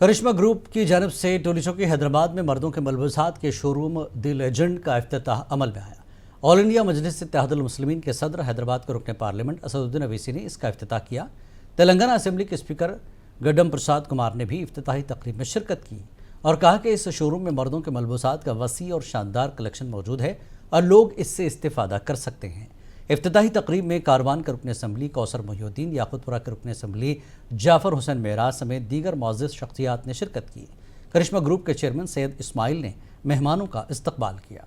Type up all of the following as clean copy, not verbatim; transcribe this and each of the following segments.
करिश्मा group की जानिब से टोली चौकी हैदराबाद में मर्दों के मलबूसात के शोरूम द लेजेंड का इफ्तिताह अमल में आया। ऑल इंडिया मजलिस इत्तेहादुल मुस्लिमीन के सदर हैदराबाद के रुकन पार्लियामेंट असदुद्दीन अवैसी ने इसका इफ्तिताह किया। तेलंगाना असेंबली के स्पीकर गड्डम प्रसाद कुमार ने भी इफ्तिताही तकरीब में शिरकत की और कहा कि इस शोरूम में मर्दों के मलबूसात का वसी और शानदार कलेक्शन मौजूद है और लोग इससे इस्तेफादा कर सकते हैं। इफ्तिताही तकरीब में कारवान के रुकन असम्बली कौसर मोहिउद्दीन, याकूतपुरा के रुकन असम्बली जाफर हुसैन मेराज समेत दीगर मुअज़्ज़ज़ शख्सियात ने शिरकत की। करिश्मा ग्रुप के चेयरमैन सैयद इस्माइल ने मेहमानों का इस्तकबाल किया।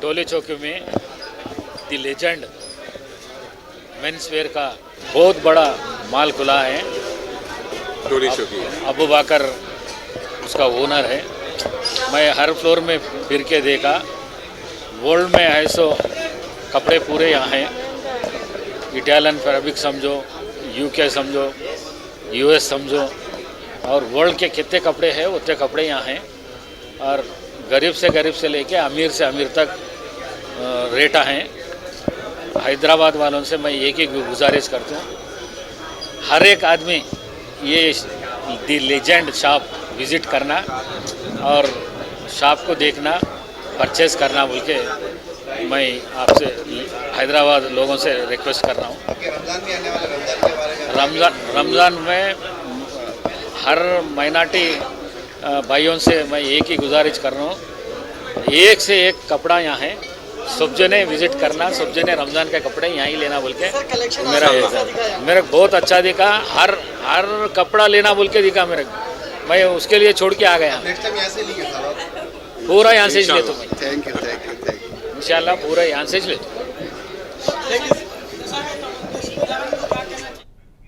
टोली चौकी में द लेजेंड मेंस वेयर का बहुत बड़ा मॉल खुला है। टोली चौकी अबू बकर उसका ओनर है। मैं हर फ्लोर में फिर के देखा, वर्ल्ड में है सो कपड़े पूरे यहाँ हैं। इटालियन फैब्रिक समझो, यूके समझो, यूएस समझो, और वर्ल्ड के कितने कपड़े हैं उतने कपड़े यहाँ हैं। और गरीब से लेके अमीर से अमीर तक रेटा हैं। हैदराबाद वालों से मैं एक ही गुजारिश करता हूँ, हर एक आदमी ये द लेजेंड शॉप विज़िट करना और शॉप को देखना, परचेज़ करना बोल के मैं आपसे हैदराबाद लोगों से रिक्वेस्ट कर रहा हूँ। रमज़ान में हर माइनॉरिटी भाइयों से मैं एक ही गुजारिश कर रहा हूँ, एक से एक कपड़ा यहाँ है, सब जने विज़िट करना, सब जने रमज़ान के कपड़े यहाँ ही लेना बोल के मेरे बहुत अच्छा दिखा। हर कपड़ा लेना बोल के दिखा मेरे, मैं उसके लिए छोड़ के आ गया। पूरा यहाँ से ले तो इंशाल्लाह पूरा यहाँ से ले तो।